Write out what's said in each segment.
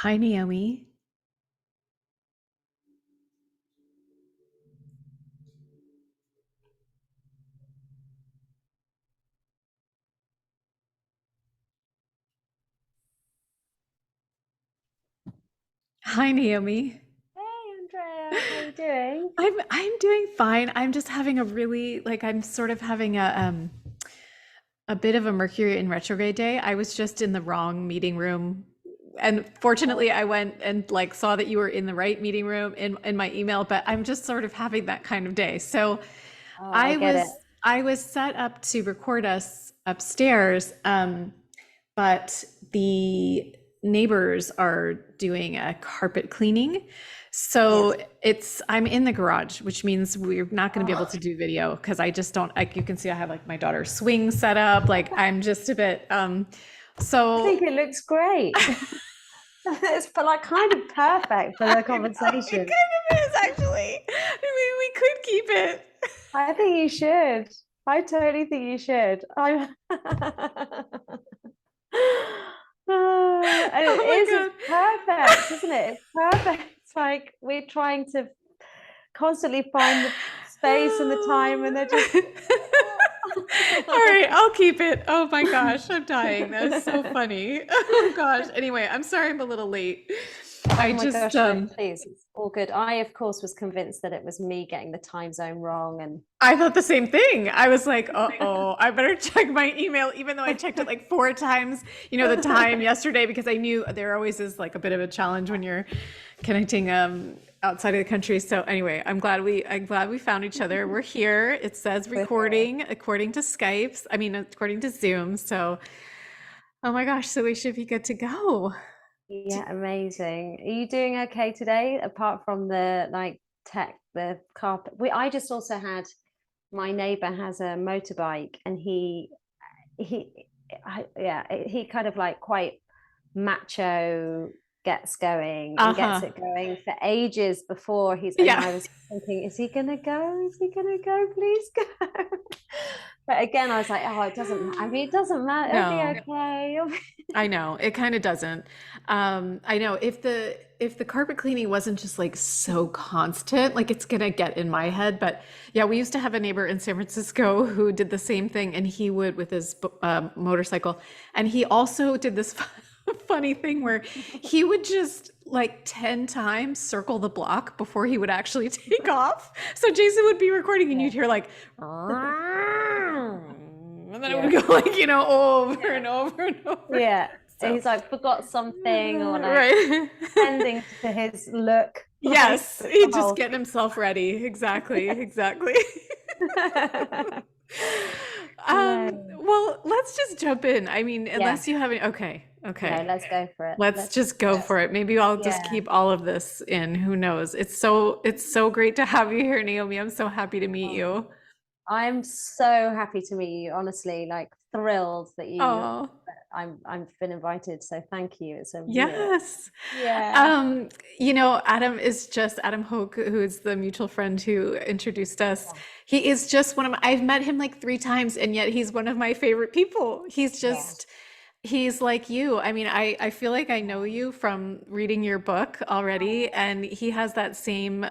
Hi, Naomi. Hi, Naomi. Hey Andrea, how you doing? I'm doing fine. I'm just having a really I'm sort of having a bit of a Mercury in retrograde day. I was just in the wrong meeting room. And fortunately, Oh, I went and saw that you were in the right meeting room in my email, but I'm just sort of having that kind of day. So oh, I I get it. was I was set up to record us upstairs, but the neighbors are doing a carpet cleaning. So Yes. I'm in the garage, which means we're not going to be able Oh, to do video because I just don't, like, you can see I have like my daughter's swing set up. Like I'm just a bit I think so it looks great. It's like kind of perfect for I the know it conversation. kind of is actually. I mean, we could keep it. I think you should. I totally think you should. And it Oh my is, it's God. perfect, isn't it? It's perfect. It's like we're trying to constantly find the space and the time, and they're just. All right, I'll keep it. Oh my gosh, I'm dying. That is so funny. Oh gosh. Anyway, I'm sorry I'm a little late. I Oh my just gosh, no, please, it's all good. I, of course, was convinced that it was me getting the time zone wrong and I thought the same thing. I was like, uh-oh, I better check my email, even though I checked it like four times, the time yesterday, because I knew there always is like a bit of a challenge when you're connecting outside of the country. So anyway, I'm glad we found each other. We're here. It says we're here. recording according to Skype. I mean, according to Zoom. So, oh my gosh, so we should be good to go. Yeah, amazing. Are you doing okay today, apart from the like tech, the carpet? I just also had my neighbor has a motorbike and he kind of like quite macho gets going and gets Uh-huh. it going for ages before and Yeah. I was thinking, is he gonna go? Is he gonna go? Please go. But again, I was like, oh, it doesn't matter. I mean, it doesn't matter. It'll be No. okay. I know it kind of doesn't. I know if the carpet cleaning wasn't just like so constant, like it's gonna get in my head. But yeah, we used to have a neighbor in San Francisco who did the same thing, and he would with his motorcycle, and he also did this funny thing where he would just like 10 times circle the block before he would actually take off. So Jason would be recording, and Yeah. you'd hear like, and then it would Yeah. go like, over and over and over. Yeah. So, He's like forgot something or like right. tending to his look, like Yes, that's the he's just whole getting himself ready. Exactly, thing. exactly. Yes. Hilarious. Well, let's just jump in. I mean, Yeah. unless you have any, okay, No, okay. let's go for it. Let's just go for it. Maybe I'll just Yeah. keep all of this in. Who knows? It's so great to have you here, Naomi. I'm so happy to meet Oh, you. I'm so happy to meet you, honestly, like thrilled that Oh, I've been invited. So thank you. It's a real, yes. yeah. Um, Adam Hoke, who is the mutual friend who introduced us. Yeah. He is just I've met him like three times, and yet he's one of my favorite people. Yeah. He's like you. I mean, I feel like I know you from reading your book already, and he has that same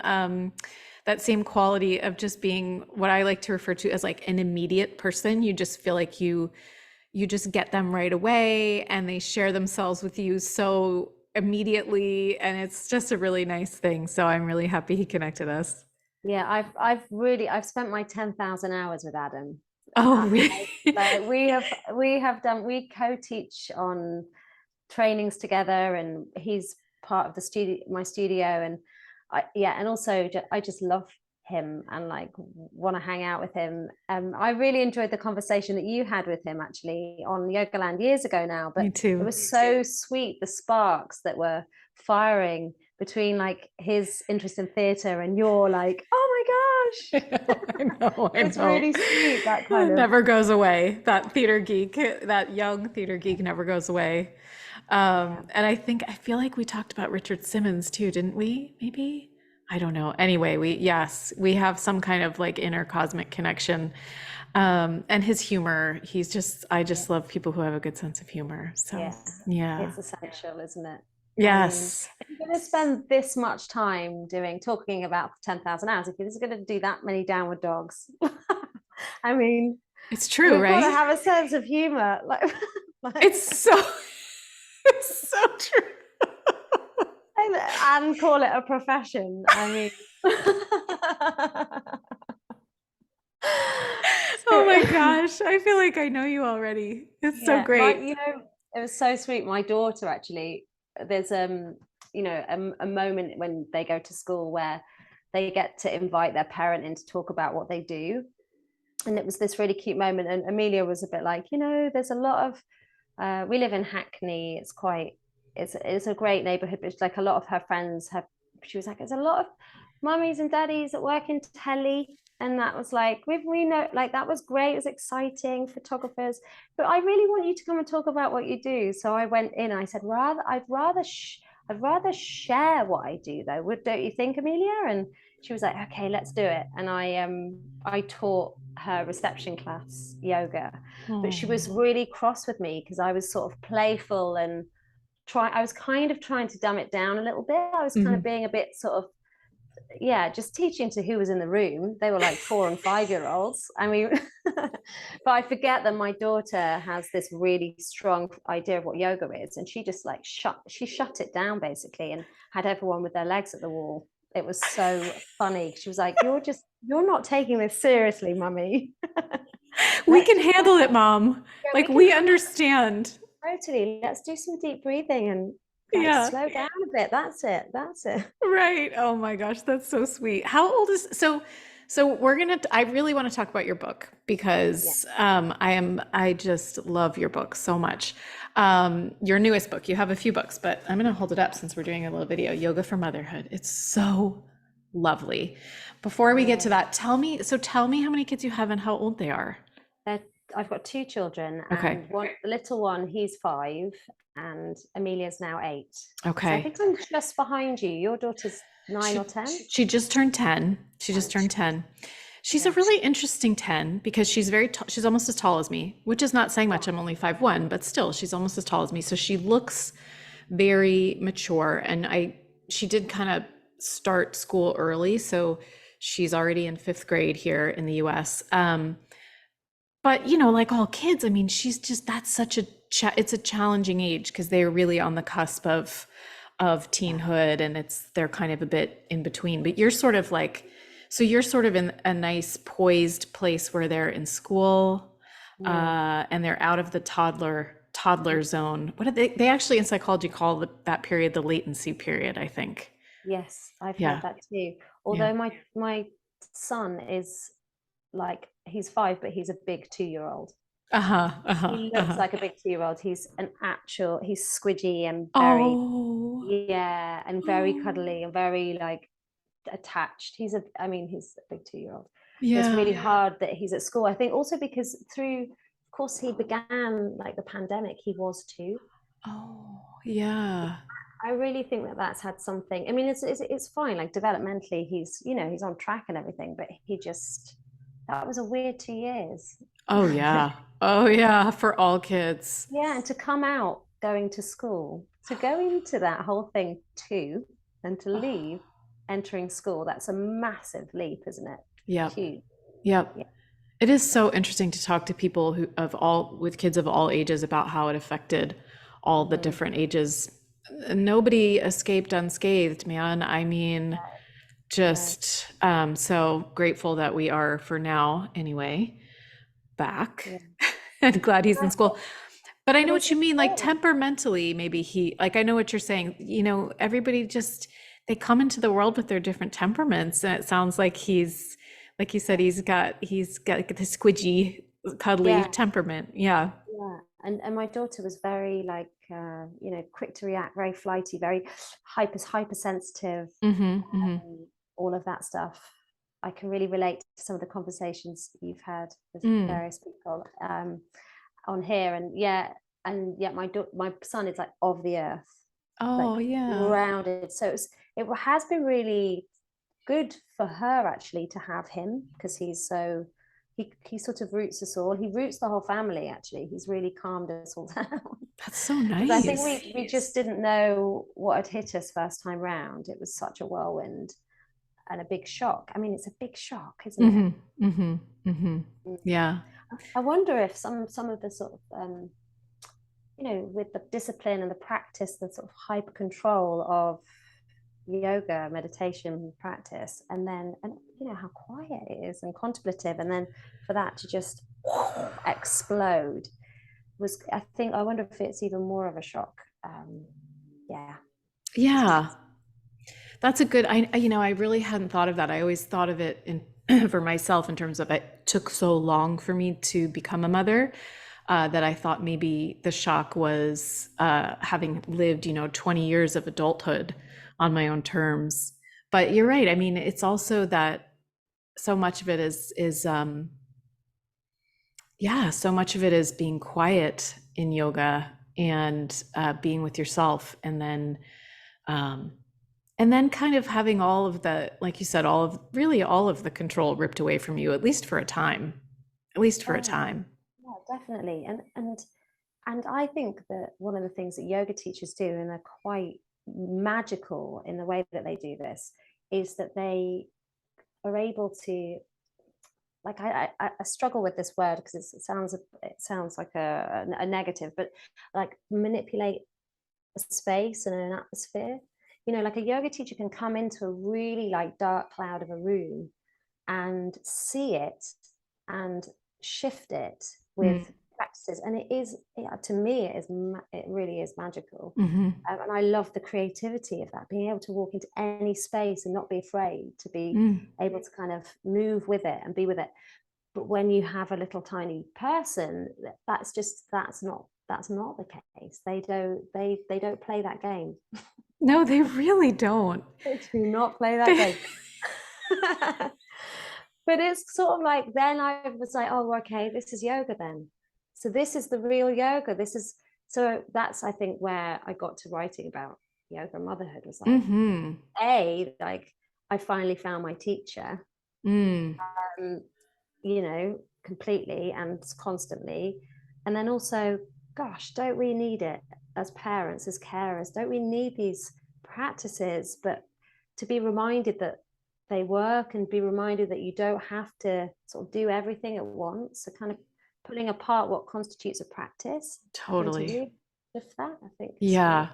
quality of just being what I like to refer to as like an immediate person. You just feel like you just get them right away and they share themselves with you so immediately, and it's just a really nice thing. So I'm really happy he connected us. Yeah, I've spent my 10,000 hours with Adam. Oh, Uh, really? like we co-teach on trainings together and he's part of the studio, my studio, and and also I just love him and like want to hang out with him. I really enjoyed the conversation that you had with him actually on Yogaland years ago now, but Me it too. was so sweet, the sparks that were firing between like his interest in theater and your like, oh my gosh. I know, I It's know. really sweet, that kind It of. never goes away. That theater geek, that young theater geek never goes away. Yeah. And I feel like we talked about Richard Simmons too, didn't we? Maybe? I don't know. Anyway, yes, we have some kind of like inner cosmic connection. And his humor, I Yeah. just love people who have a good sense of humor. So, Yeah. yeah. It's essential, isn't it? I mean, Yes. if you're going to spend this much time talking about 10,000 hours, if you're just going to do that many downward dogs, I mean, It's true, we've got to right? have a sense of humor. It's so it's so true. and call it a profession. I mean, Oh my gosh. I feel like I know you already. It's so yeah, great. it was so sweet. My daughter actually, there's a moment when they go to school where they get to invite their parent in to talk about what they do. And it was this really cute moment. And Amelia was a bit like, there's a lot of we live in Hackney. It's a great neighborhood, but it's like a lot of her friends have. She was like, there's a lot of mummies and daddies that work in telly, and that was like we know, like, that was great. It was exciting, photographers, but I really want you to come and talk about what you do. So I went in and I said, I'd rather share what I do though. Don't you think, Amelia? And she was like, okay, let's do it. And I taught her reception class yoga, but she was Oh. really cross with me because I was sort of playful and I was kind of trying to dumb it down a little bit. I was kind of Mhm. being a bit sort of, yeah, just teaching to who was in the room. They were like 4 and 5 year olds. I mean, but I forget that my daughter has this really strong idea of what yoga is, and she just like shut it down basically, and had everyone with their legs at the wall. It was so funny. She was like, you're not taking this seriously, mummy." We Let's can just handle it, Mom. yeah, Like we can we handle it. understand. Totally. Let's do some deep breathing and like Yeah. slow down a bit. That's it. That's it. Right. Oh my gosh, that's so sweet. How old is so we're gonna I really want to talk about your book Yeah. because I just love your book so much. Your newest book, you have a few books, but I'm gonna hold it up since we're doing a little video, Yoga for Motherhood. It's so lovely. Before we get to Yeah. that, tell me how many kids you have and how old they are. They're, I've got 2 children, Okay. and the little one, he's 5, and Amelia's now 8. So I Okay. think I'm just behind you. Your daughter's 9 or She 10. she just turned 10. She just turned 10. She's a Yeah. really interesting 10 because she's very tall. She's almost as tall as me, which is not saying much. I'm only 5'1", but still she's almost as tall as me. So she looks very mature, and she did kind of start school early, so she's already in 5th grade here in the US. But like all kids, I mean, she's just that's such a it's a challenging age because they're really on the cusp of teenhood, and they're kind of a bit in between. But you're sort of like, so you're sort of in a nice poised place where they're in school, Yeah. and they're out of the toddler zone. What do they actually in psychology call that period the latency period, I think. Yes, I've heard Yeah. that too. Yeah. Although my son is like, he's 5, but he's a big 2-year-old. Uh-huh. Uh-huh. He looks Uh-huh. like a big 2-year-old. He's squidgy and very, Oh. yeah, and very Oh. cuddly and very like attached. He's a big 2-year-old. But it's Yeah. really hard that he's at school. I think also because of course, he began like the pandemic. He was 2. Oh, yeah. I really think that that's had something. I mean, it's fine. Like developmentally, he's on track and everything. But that was a weird 2 years. Oh, yeah. Oh, yeah. For all kids. Yeah, and to come out going to school, to go into that whole thing too, and to leave entering school, that's a massive leap, isn't it? Yep. Huge. Yep. Yeah. It is so interesting to talk to people with kids of all ages about how it affected all the Mhm. different ages. Nobody escaped unscathed, man. I mean, No. just so grateful that we are, for now anyway, back Yeah. and glad he's in I school. think, But I but know it's what you mean, like important. temperamentally, maybe like I know what you're saying. Everybody just, they come into the world with their different temperaments. And it sounds like like you said, he's got like this squidgy, cuddly Yeah. temperament. Yeah. Yeah. And my daughter was very like quick to react, very flighty, very hypersensitive, Mm-hmm. Mm-hmm. all of that stuff. I can really relate to some of the conversations you've had with Mm. various people on here, and yeah, my son is like of the earth, like Oh, yeah. grounded. So it has been really good for her actually to have him because he's so he sort of roots us all. He roots the whole family, actually. He's really calmed us all down. That's so Because I think nice. we just didn't know what had hit us first time round. It was such a whirlwind and a big shock. I mean, it's a big shock, isn't it? Mm-hmm, mm-hmm, mm-hmm. Mm. Yeah. I wonder if some of the sort of with the discipline and the practice, the sort of hyper control of yoga, meditation practice, and how quiet it is and contemplative, and then for that to just explode was, I wonder if it's even more of a shock. Yeah. Yeah. That's a good, I really hadn't thought of that. I always thought of it in for myself in terms of it took so long for me to become a mother, that I thought maybe the shock was having lived, 20 years of adulthood on my own terms. But you're right. I mean, it's also that so much of it is yeah, so much of it is being quiet in yoga and being with yourself, um, and then kind of having all of the, like you said, all of the control ripped away from you, at least for a time, at least for a Oh, time. yeah, definitely. And I think that one of the things that yoga teachers do, and they're quite magical in the way that they do this, is that they are able to, like, I struggle with this word because it sounds like a negative, but like manipulate a space and an atmosphere. Like a yoga teacher can come into a really like dark cloud of a room and see it and shift it Mm. with practices, and it is, yeah, to me it really is magical. Hmm. And I love the creativity of that, being able to walk into any space and not be afraid, to be Mm. able to kind of move with it and be with it. But when you have a little tiny person, that's not the case. They don't play that game. No, they really don't. They do not play that They- game. But it's sort of like, then I was like, oh, okay, this is yoga then. So this is the real yoga. So that's, I think, where I got to writing about yoga and motherhood, was like, Mhm. like I finally found my teacher, Mm. um, completely and constantly. And then also, gosh, don't we need it as parents, as carers? Don't we need these practices, but to be reminded that they work, and be reminded that you don't have to sort of do everything at once. So kind of pulling apart what constitutes a practice and to Totally. really shift that, I think is Yeah. really.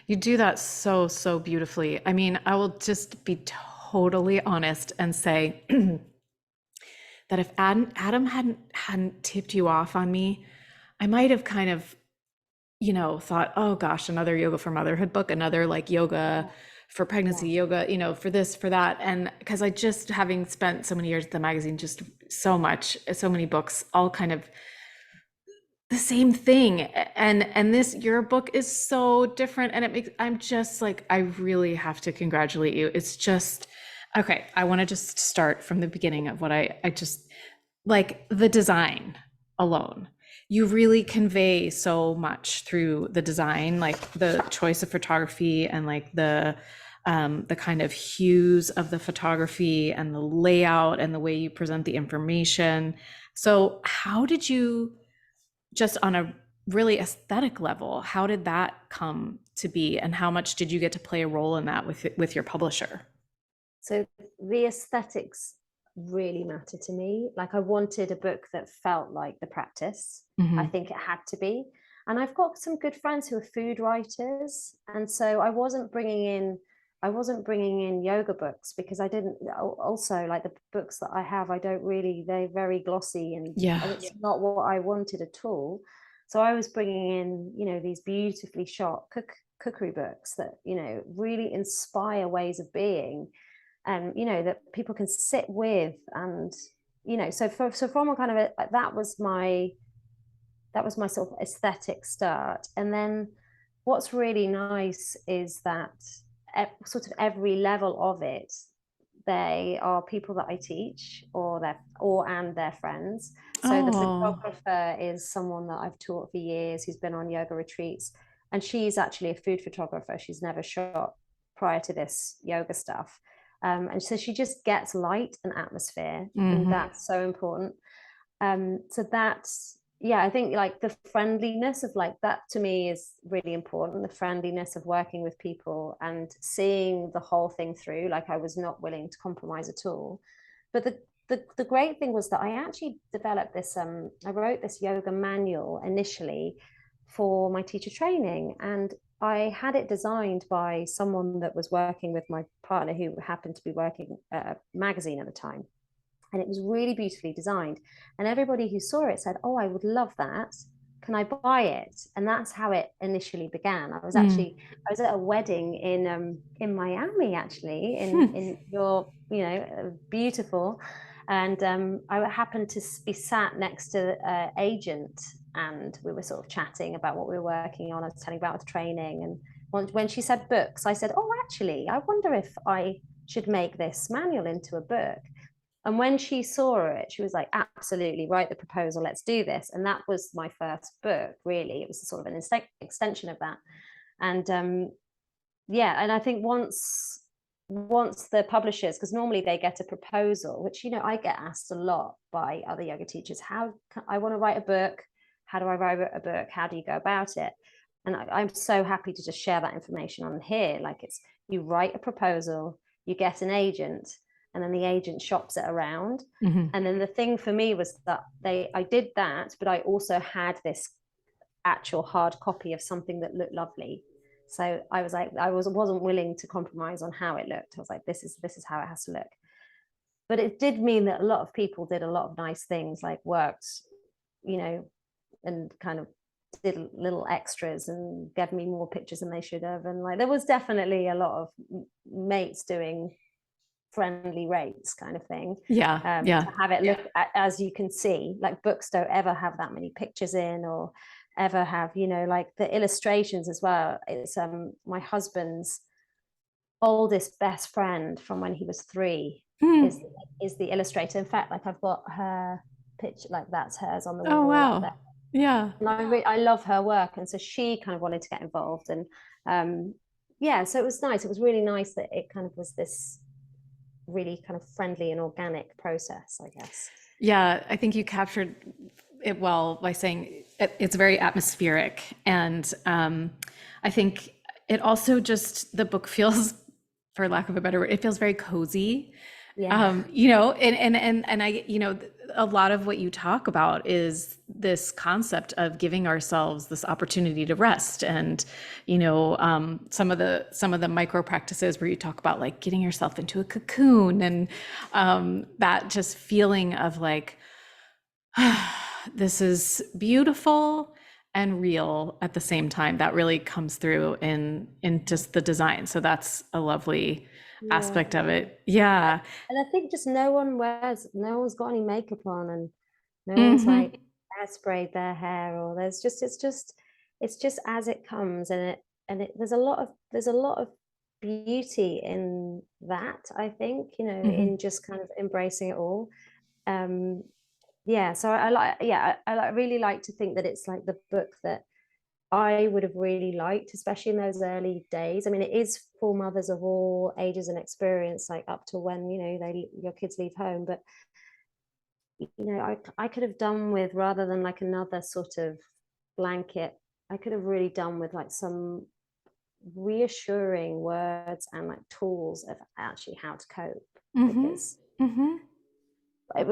You do that so, so beautifully. I mean, I will just be totally honest and say that if Adam hadn't tipped you off on me, I might have kind of, thought, oh gosh, another yoga for motherhood book, another like yoga Yeah, for pregnancy, yeah. yoga, for this, for that. And because I just, having spent so many years at the magazine, just so much, so many books, all kind of the same thing. And this, your book is so different. And it makes, I'm just like, I really have to congratulate you. It's just, okay, I want to just start from the beginning of what I just like the design alone. You really convey so much through the design, like the choice of photography and like the kind of hues of the photography and the layout and the way you present the information. So how did you, just on a really aesthetic level, how did that come to be, and how much did you get to play a role in that with your publisher? So the aesthetics really matter to me. Like, I wanted a book that felt like the practice. I Mm-hmm. think it had to be. And I've got some good friends who are food writers, and so I wasn't bringing in yoga books, because I didn't, also like the books that I have, I don't really, they're very glossy, and Yeah. it's not what I wanted at all. So I was bringing in, these beautifully shot cookery books that, really inspire ways of being, and that people can sit with. And so from a kind of that was my sort of aesthetic start. And then what's really nice is that sort of every level of it, they are people that I teach, and their friends. So the Oh. photographer is someone that I've taught for years, who's been on yoga retreats, and she's actually a food photographer. She's never shot prior to this yoga stuff. And so she just gets light and atmosphere, and Mm-hmm. that's so important. So that's, yeah, I think like the friendliness of like that to me is really important. The friendliness of working with people and seeing the whole thing through. Like I was not willing to compromise at all. But the great thing was that I actually developed this. I wrote this yoga manual initially for my teacher training, and I had it designed by someone that was working with my partner, who happened to be working at a magazine at the time, and it was really beautifully designed, and everybody who saw it said, oh, I would love that, can I buy it? And that's how it initially began. Mm. I was at a wedding in Miami, actually, in your, you know, beautiful, and I happened to be sat next to an agent, and we were sort of chatting about what we were working on. I was telling about the training, and when she said books, I said, oh, actually, I wonder if I should make this manual into a book. And when she saw it, she was like, absolutely, write the proposal, let's do this. And that was my first book, really. It was sort of an extension of that. And yeah, and I think once the publishers, because normally they get a proposal, which, you know, I get asked a lot by other yoga teachers, I want to write a book. How do I write a book? How do you go about it? And I'm so happy to just share that information on here. Like, it's, you write a proposal, you get an agent, and then the agent shops it around. Mm-hmm. And then the thing for me was that I did that, but I also had this actual hard copy of something that looked lovely. So I was like, wasn't willing to compromise on how it looked. I was like, this is how it has to look. But it did mean that a lot of people did a lot of nice things, like worked, you know, and kind of did little extras and gave me more pictures than they should have. And like, there was definitely a lot of mates doing friendly rates kind of thing. Yeah. To have it look, as you can see, like books don't ever have that many pictures in, or ever have, you know, like the illustrations as well. It's my husband's oldest best friend from when he was 3 is the illustrator. In fact, like I've got her picture, like that's hers on the Oh, wall up wow. there. Yeah. And I love her work, and so she kind of wanted to get involved, and yeah, so it was nice. It was really nice that it kind of was this really kind of friendly and organic process, I guess. Yeah, I think you captured it well by saying it's very atmospheric. And I think it also just, the book feels, for lack of a better word, it feels very cozy. Yeah. You know, and I, you know, a lot of what you talk about is this concept of giving ourselves this opportunity to rest, and, you know, some of the micro practices where you talk about like getting yourself into a cocoon, and that just feeling of like, this is beautiful and real at the same time, that really comes through in just the design. So that's a lovely aspect of it. Yeah. And I think just no one's got any makeup on, and no one's Hmm. like hairsprayed their hair, or it's just as it comes, and there's a lot of beauty in that, I think, you know, Hmm. in just kind of embracing it all. Um, yeah, so I really like to think that it's like the book that I would have really liked, especially in those early days. I mean, it is for mothers of all ages and experience, like up to when, you know, your kids leave home. But, you know, I could have done with, rather than like another sort of blanket, I could have really done with like some reassuring words and like tools of actually how to cope. Hmm. Because Hmm. it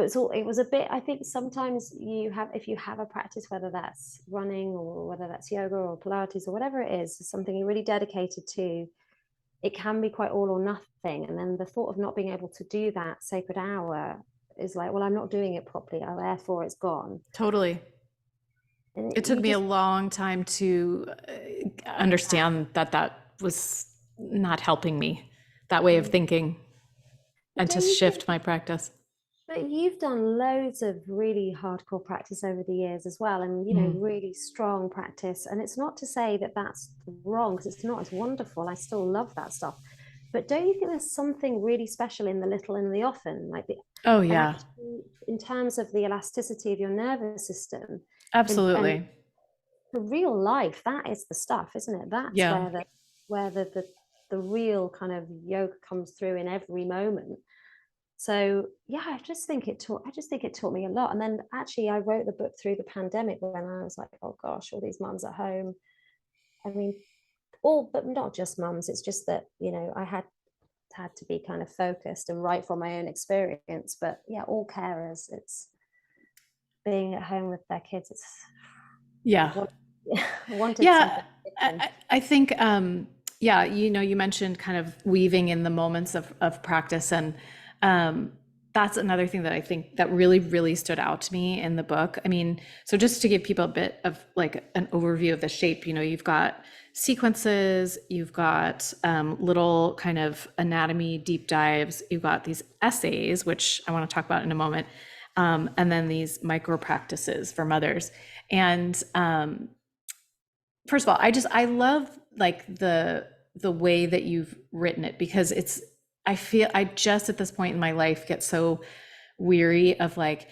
was a bit, I think sometimes if you have a practice, whether that's running or whether that's yoga or Pilates or whatever it is, something you're really dedicated to, it can be quite all or nothing. And then the thought of not being able to do that sacred hour is like, well, I'm not doing it properly, therefore it's gone. Totally. And It took you me a just, long time to understand that that was not helping me, that way of thinking, but and to don't you think, shift my practice. but you've done loads of really hardcore practice over the years as well, and, you know, Mm. really strong practice. And it's not to say that that's wrong, because it's not. As wonderful. I still love that stuff. But don't you think there's something really special in the little and the often, like Oh, and yeah, actually in terms of the elasticity of your nervous system, and absolutely. for real life, that is the stuff, isn't it? That's Yeah. where the real kind of yoga comes through in every moment. So yeah, I just think it taught me a lot. And then actually I wrote the book through the pandemic when I was like, oh gosh, all these mums at home. I mean, all, but not just mums. It's just that, you know, I had to be kind of focused and write from my own experience. But yeah, all carers, it's being at home with their kids. It's Yeah. what wanted Yeah, something different. I think, yeah, you know, you mentioned kind of weaving in the moments of practice, and um, that's another thing that I think that really, really stood out to me in the book. I mean, so just to give people a bit of like an overview of the shape, you know, you've got sequences, you've got little kind of anatomy deep dives, you've got these essays, which I want to talk about in a moment, and then these micro practices for mothers. And first of all, I love like the way that you've written it, because it's, I feel I just at this point in my life get so weary of like,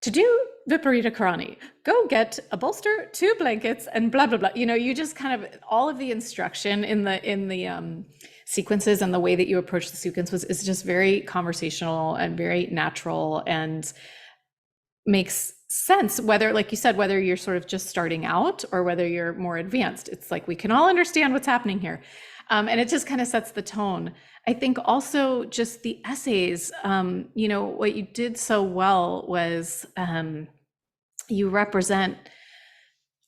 to do Viparita Karani, go get a bolster, two blankets, and blah blah blah. You know, you just kind of, all of the instruction in the sequences and the way that you approach the sequence is just very conversational and very natural, and makes sense, whether, like you said, whether you're sort of just starting out or whether you're more advanced. It's like we can all understand what's happening here. And it just kind of sets the tone. I think also just the essays, you know, what you did so well was you represent,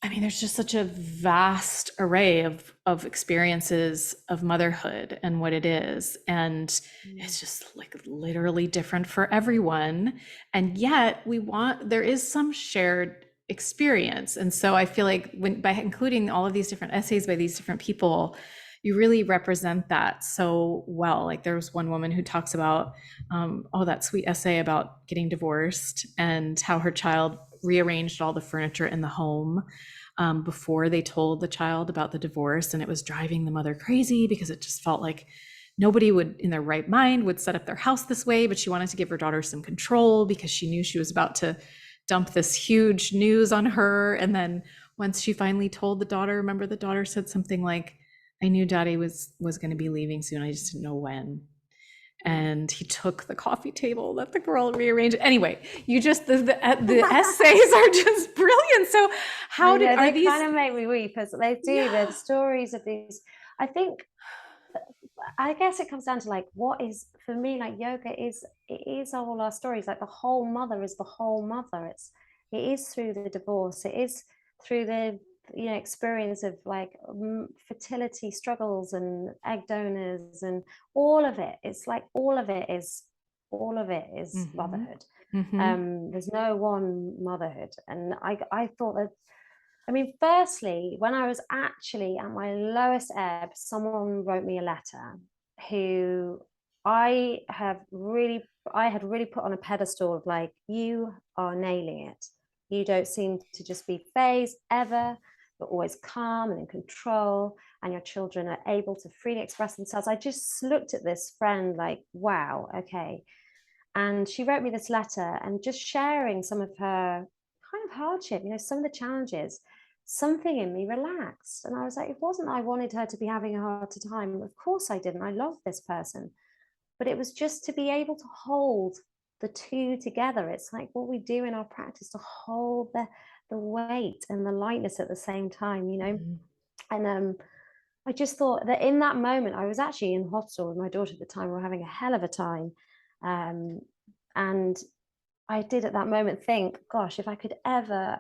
I mean, there's just such a vast array of experiences of motherhood and what it is. And it's just like literally different for everyone. And yet there is some shared experience. And so I feel like by including all of these different essays by these different people, you really represent that so well. Like there was one woman who talks about, oh, that sweet essay about getting divorced and how her child rearranged all the furniture in the home before they told the child about the divorce, and it was driving the mother crazy because it just felt like nobody would in their right mind would set up their house this way, but she wanted to give her daughter some control because she knew she was about to dump this huge news on her. And then once she finally told the daughter, remember the daughter said something like, I knew daddy was going to be leaving soon, I just didn't know when. And he took the coffee table that the girl rearranged. Anyway, you just the essays are just brilliant. So how did are they these? kind of make me weep as they do. Yeah. They're the stories of these. I think, I guess it comes down to like what is for me, like yoga is, it is all our stories. Like the whole mother is the whole mother. It is through the divorce. It is through the, you know, experience of like fertility struggles and egg donors and all of it. It's like all of it is Mm-hmm. motherhood. Mm-hmm. There's no one motherhood. And I thought that, I mean, firstly, when I was actually at my lowest ebb, someone wrote me a letter who I had really put on a pedestal of like, you are nailing it. You don't seem to just be phased ever, but always calm and in control, and your children are able to freely express themselves. I just looked at this friend like, wow, okay. And she wrote me this letter and just sharing some of her kind of hardship, you know, some of the challenges, something in me relaxed. And I was like, it wasn't I wanted her to be having a hard time. Of course I didn't. I love this person. But it was just to be able to hold the two together. It's like what we do in our practice, to hold the weight and the lightness at the same time, you know. Mm-hmm. And I just thought that in that moment, I was actually in hospital with my daughter at the time. We were having a hell of a time. Um, and I did at that moment think, gosh, if I could ever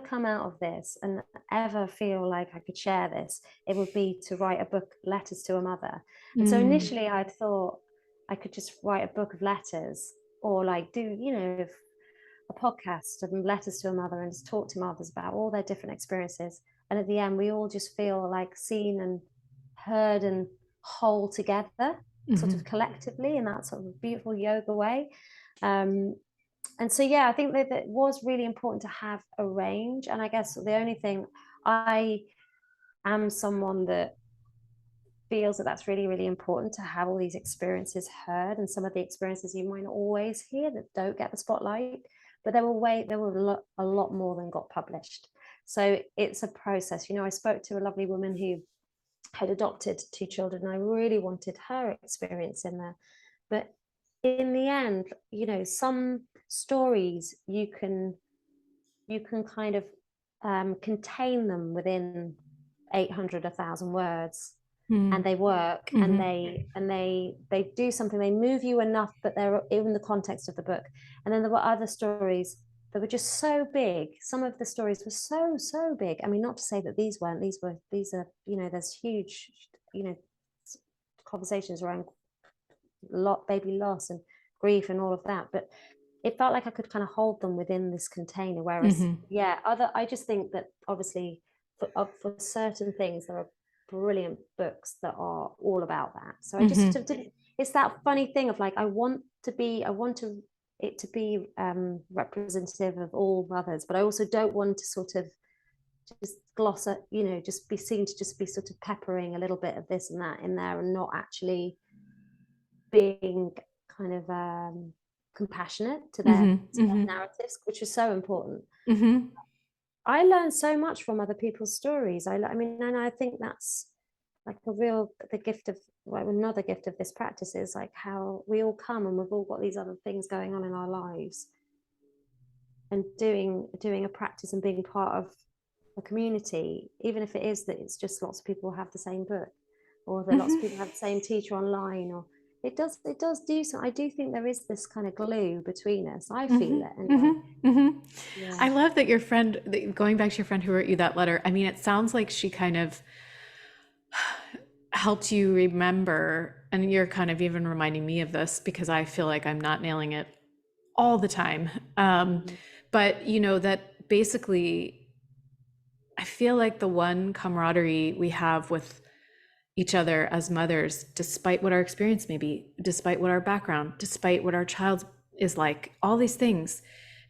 come out of this and ever feel like I could share this, it would be to write a book, Letters to a Mother. And so Mm. initially I'd thought I could just write a book of letters, or like do, you know, a podcast of letters to a mother and just talk to mothers about all their different experiences. And at the end, we all just feel like seen and heard and whole together, sort Mm-hmm. of collectively, in that sort of beautiful yoga way. And so, yeah, I think that it was really important to have a range. And I guess the only thing, I am someone that feels that that's really, really important to have all these experiences heard, and some of the experiences you might not always hear that don't get the spotlight, but there were a lot more than got published. So it's a process. You know, I spoke to a lovely woman who had adopted two children, and I really wanted her experience in there. But in the end, some stories you can kind of contain them within 800, 1,000 words, and they work, and they do something, they move you enough, but they're in the context of the book. And then there were other stories that were just so big. Some of the stories were so big. I mean, not to say that these weren't. These are, there's huge, conversations around baby loss and grief and all of that, but it felt like I could kind of hold them within this container. Whereas, I just think that obviously for certain things, there are brilliant books that are all about that. So I just sort of did, it's that funny thing of like, I want it to be representative of all mothers, but I also don't want to sort of just gloss at, just be seen to just be sort of peppering a little bit of this and that in there, and not actually being kind of compassionate to their narratives, which is so important. I learned so much from other people's stories. I mean, and I think that's like the gift of, well, another gift of this practice is like how we all come and we've all got these other things going on in our lives, and doing a practice and being part of a community, even if it is that it's just lots of people have the same book, or that lots of people have the same teacher online, or it does do so. I do think there is this kind of glue between us. I feel it. And I love that your friend, going back to your friend who wrote you that letter, I mean, it sounds like she kind of helped you remember, and you're kind of even reminding me of this because I feel like I'm not nailing it all the time. But that basically, I feel like the one camaraderie we have with each other as mothers, despite what our experience may be, despite what our background, despite what our child is like, all these things,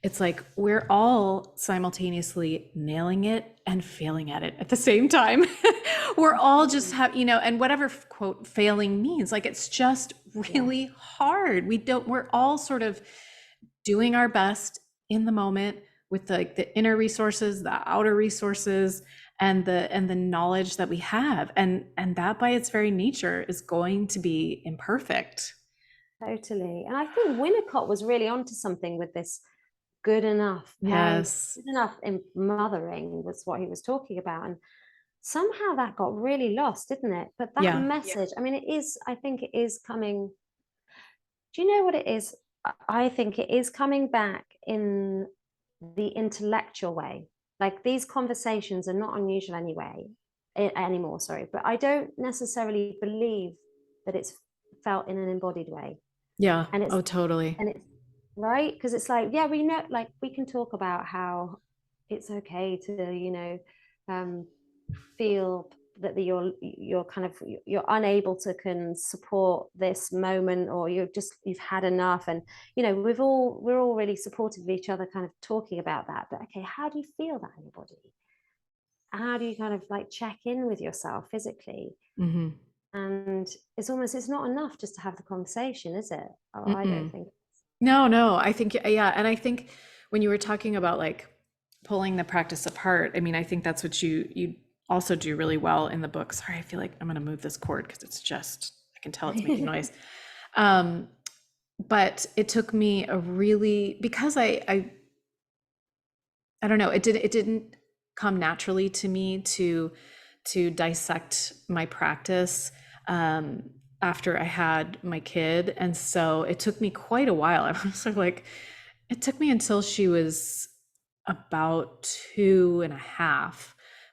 it's like we're all simultaneously nailing it and failing at it at the same time. We're all just and whatever quote failing means, like it's just really hard. We're all sort of doing our best in the moment with the inner resources, the outer resources, and the knowledge that we have, and that by its very nature is going to be imperfect. Totally. And I think Winnicott was really onto something with this good enough parent, good enough in mothering was what he was talking about. And somehow that got really lost, didn't it? But that message, I mean, I think it is coming. Do you know what it is? I think it is coming back in the intellectual way. Like these conversations are not unusual anymore, sorry, but I don't necessarily believe that it's felt in an embodied way. Yeah. And it's totally. And it's right, because it's like, yeah, we know, like we can talk about how it's okay to feel that you're kind of you're unable to can support this moment, or you've had enough, and we're all really supportive of each other, kind of talking about that. But okay, how do you feel that in your body? How do you kind of like check in with yourself physically? And it's not enough just to have the conversation, is it? I don't think. No, I think, and I think when you were talking about like pulling the practice apart, I mean, I think that's what you also do really well in the book. Sorry, I feel like I'm going to move this cord because I can tell it's making noise. But it took me because I don't know, it didn't come naturally to me to dissect my practice after I had my kid. And so it took me quite a while. I was like, it took me until she was about 2.5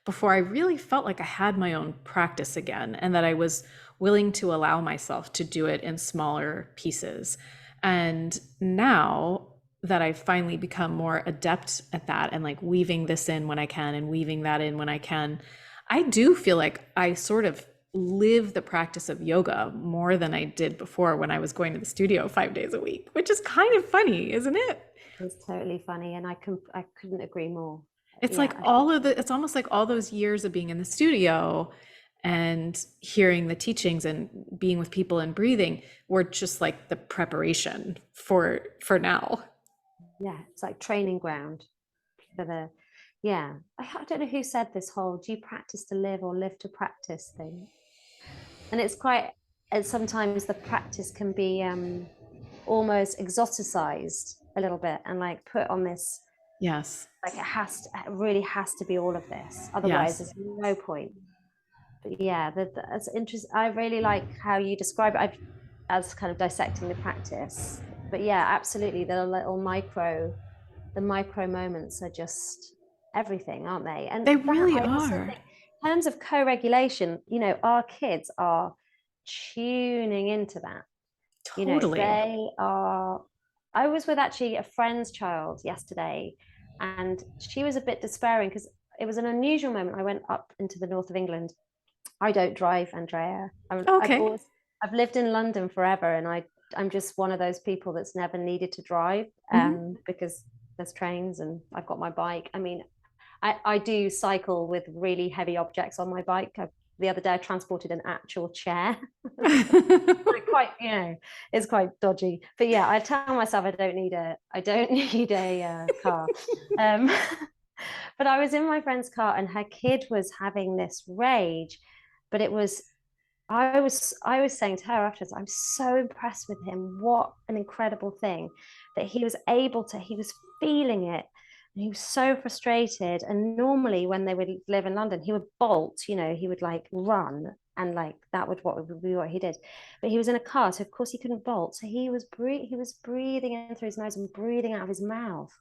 before I really felt like I had my own practice again, and that I was willing to allow myself to do it in smaller pieces. And now that I've finally become more adept at that, and like weaving this in when I can and weaving that in when I can, I do feel like I sort of live the practice of yoga more than I did before when I was going to the studio 5 days a week, which is kind of funny, isn't it? It's totally funny, and I couldn't agree more. It's like it's almost like all those years of being in the studio and hearing the teachings and being with people and breathing were just like the preparation for now. Yeah, it's like training ground for the. Yeah, I don't know who said this whole "do you practice to live or live to practice" thing, and it's quite. And sometimes the practice can be almost exoticized a little bit and like put on this, Yes. like it really has to be all of this. Otherwise, Yes. there's no point. But yeah, that's interesting. I really like how you describe it as kind of dissecting the practice. But yeah, absolutely. The micro moments are just everything, aren't they? And They that really I also are. think, in terms of co-regulation, our kids are tuning into that. Totally. They are. I was with actually a friend's child yesterday, and she was a bit despairing because it was an unusual moment. I went up into the north of England. I don't drive, Andrea. Okay. I've lived in London forever, and I'm just one of those people that's never needed to drive, Hmm. because there's trains and I've got my bike. I mean, I do cycle with really heavy objects on my bike. The other day I transported an actual chair. Like quite, it's quite dodgy. But yeah, I tell myself I don't need a car. Um, but I was in my friend's car and her kid was having this rage, but I was saying to her afterwards, I'm so impressed with him. What an incredible thing that he was feeling it. And he was so frustrated. And normally when they would live in London, he would bolt, he would like run and like that would be what he did. But he was in a car, so of course he couldn't bolt. So he was breathing in through his nose and breathing out of his mouth.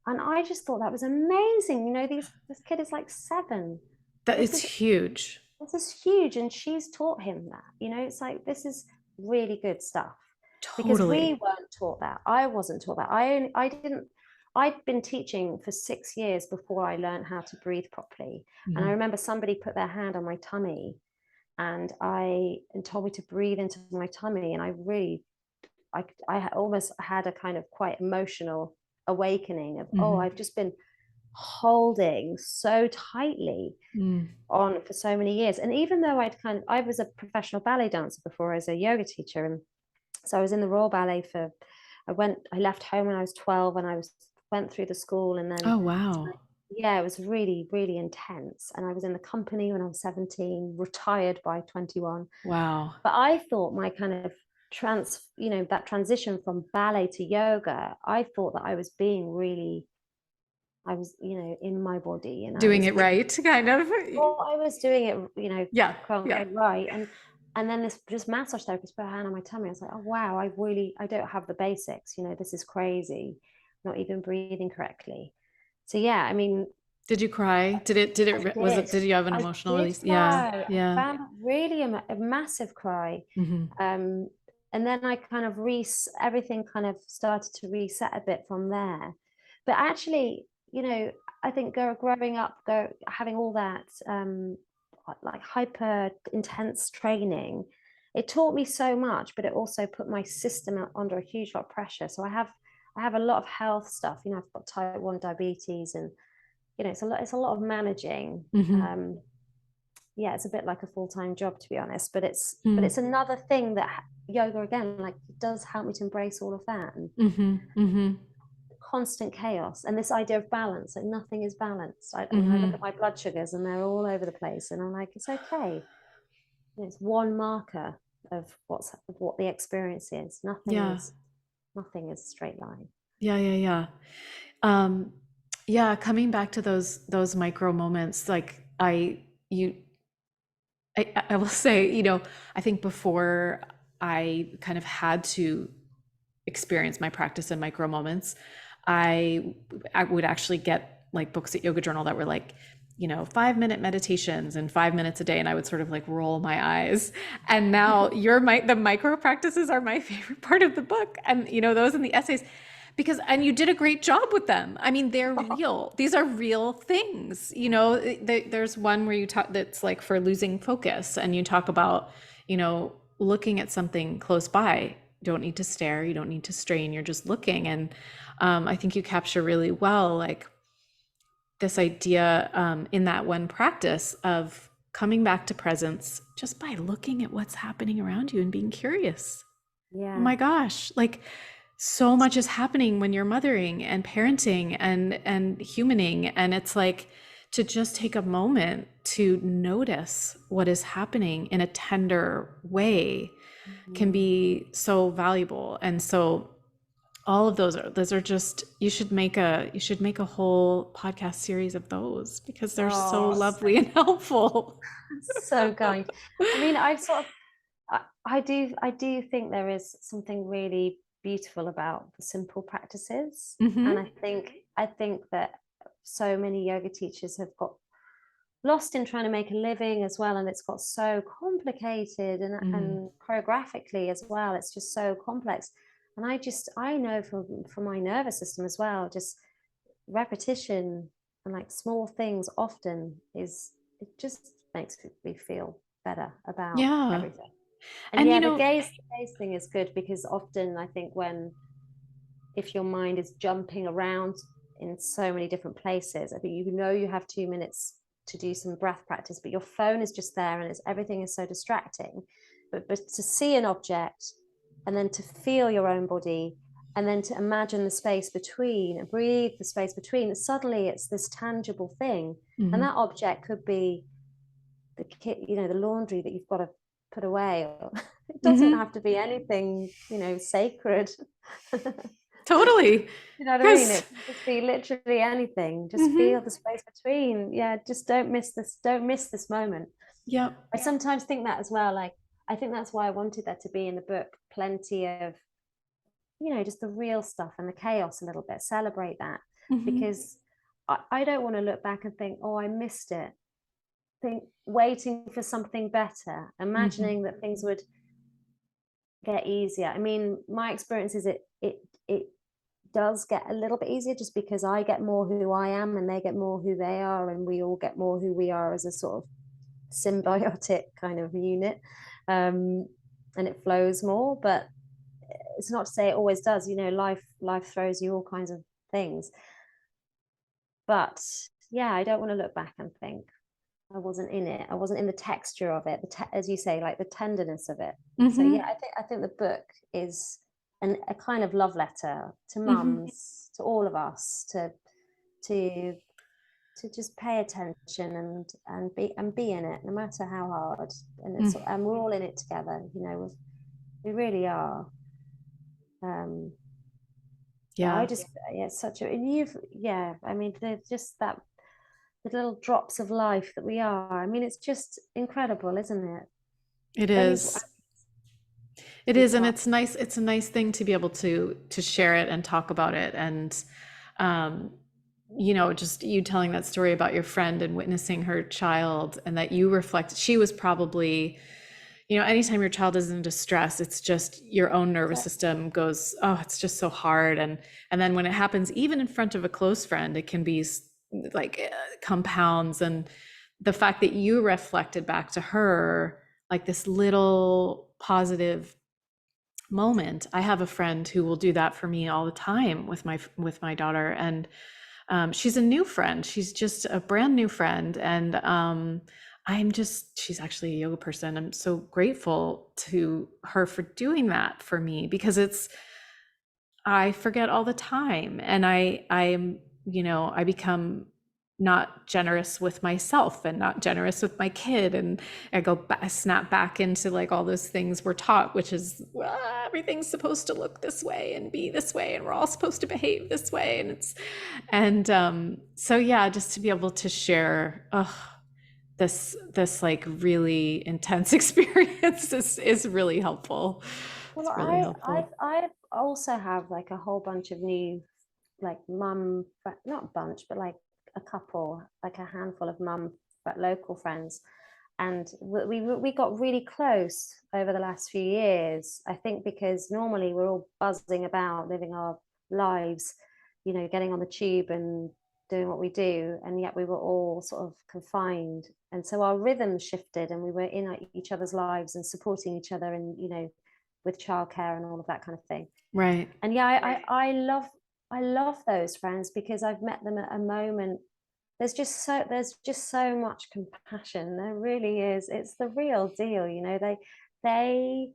And I just thought that was amazing. This kid is like 7. That This is is huge. this is huge, and she's taught him that. It's like this is really good stuff because we Totally. weren't taught that. I wasn't taught that. I didn't. I'd been teaching for 6 years before I learned how to breathe properly. And I Mhm. remember somebody put their hand on my tummy and told me to breathe into my tummy, and I almost had a kind of quite emotional awakening of, oh, Mhm. I've just been holding so tightly Mm. on for so many years. And even though I was a professional ballet dancer before as a yoga teacher, and so I was in the Royal Ballet I left home when I was 12, and went through the school, and then Oh, wow. yeah, it was really, really intense. And I was in the company when I was 17, retired by 21. Wow. But I thought my kind of that transition from ballet to yoga, I thought that I was, in my body, and I Doing was it right, kind of. I was doing it, Yeah. quote Yeah. unquote right. And then this massage therapist put her hand on my tummy. I was like, oh wow, I don't have the basics. This is crazy. Not even breathing correctly. So yeah, I mean, Did you cry? Was it, did you have an I emotional did release? Yeah. cry. I Yeah. found really a massive cry. Hmm. Um, and then I kind of everything kind of started to reset a bit from there. But actually, I think growing up, having all that like hyper intense training, it taught me so much, but it also put my system under a huge lot of pressure. So I have a lot of health stuff. I've got type 1 diabetes, and it's a lot of managing. Hmm. Yeah, it's a bit like a full-time job, to be honest, but it's but Mm. it's another thing that yoga, again, like, it does help me to embrace all of that, and Hmm. Hmm. constant chaos, and this idea of balance. Like, nothing is balanced. I look at Hmm. my blood sugars and they're all over the place, and I'm like, it's okay. It's one marker of what the experience is. Yeah. Nothing is straight line. Yeah. Yeah. Yeah. Um, yeah, coming back to those micro moments, like you I will say, I think before I kind of had to experience my practice in micro moments, I would actually get like books at Yoga Journal that were like, 5-minute meditations and 5 minutes a day, and I would sort of like roll my eyes. And now the micro practices are my favorite part of the book, and those in the essays, and you did a great job with them. I mean, they're real. These are real things. There's one where you talk that's like for losing focus, and you talk about, looking at something close by. You don't need to stare. You don't need to strain. You're just looking. And I think you capture really well, like this idea in that one practice of coming back to presence just by looking at what's happening around you and being curious. Oh Yeah. my gosh, like so much is happening when you're mothering and parenting and humaning, and it's like to just take a moment to notice what is happening in a tender way can Mhm. be so valuable. And so all of those are just, you should make a whole podcast series of those because they're so Oh, lovely and helpful. so kind. I mean, I've sort of, I do think there is something really beautiful about the simple practices, and Hmm. I think that so many yoga teachers have got lost in trying to make a living as well, and it's got so complicated, Mm. and choreographically as well, it's just so complex. And I know from my nervous system as well, just repetition and like small things often is, it just makes me feel better about Yeah. everything. And And yeah, the gaze thing is good, because often I think when, if your mind is jumping around in so many different places, I think you have 2 minutes to do some breath practice, but your phone is just there and everything is so distracting. But to see an object, and then to feel your own body, and then to imagine the space between and breathe the space between, suddenly it's this tangible thing. And Mhm. that object could be the laundry that you've got to put away, or it doesn't Mhm. have to be anything sacred. Totally. You know what I mean? Because It can just be literally anything. Just feel mhm. the space between. Yeah, just don't miss this moment. Yep. I sometimes think that as well. Like, I think that's why I wanted there to be in the book plenty of, just the real stuff and the chaos a little bit. Celebrate that, Mhm. because I don't want to look back and think, oh, I missed it. Think waiting for something better, Mhm. imagining that things would get easier. I mean, my experience is it does get a little bit easier, just because I get more who I am and they get more who they are, and we all get more who we are as a sort of symbiotic kind of unit. um, and it flows more. But it's not to say it always does. Life throws you all kinds of things. But yeah, I don't want to look back and think I wasn't in it. I wasn't in the texture of it, as you say, like the tenderness of it. So yeah, Mhm. I think the book is a kind of love letter to Mhm. mums, to all of us, to just pay attention, and be in it, no matter how hard. Mm. And we're all in it together. We really are. Um, yeah, I Yeah. just yeah, it's such a and you've yeah. I mean, there's just that the little drops of life that we are. I mean, it's just incredible, isn't it? It Don't you is. to It be is, and part? it's nice. It's a nice thing to be able to share it and talk about it, and um, just you telling that story about your friend and witnessing her child, and that you reflect. She was probably, anytime your child is in distress, it's just your own nervous So, system goes, oh, it's just so hard, and then when it happens, even in front of a close friend, it can be like compounds, and the fact that you reflected back to her like this little positive moment. I have a friend who will do that for me all the time with my daughter, and she's a new friend. She's just a brand new friend, and she's actually a yoga person. I'm so grateful to her for doing that for me because I forget all the time, and I become not generous with myself and not generous with my kid, and I snap back into like all those things we're taught, which is everything's supposed to look this way and be this way, and we're all supposed to behave this way, so yeah, just to be able to share this like really intense experience is really helpful. well, It's really helpful. I also have like a whole bunch of new, like not bunch, but like a couple, like a handful of mum, but local friends. And we got really close over the last few years. I think because normally we're all buzzing about, living our lives, getting on the tube and doing what we do, and yet we were all sort of confined. And so our rhythms shifted, and we were in each other's lives and supporting each other, and with childcare and all of that kind of thing. Right. And yeah, I love those friends, because I've met them at a moment. There's just so much compassion. There really is. It's the real deal. They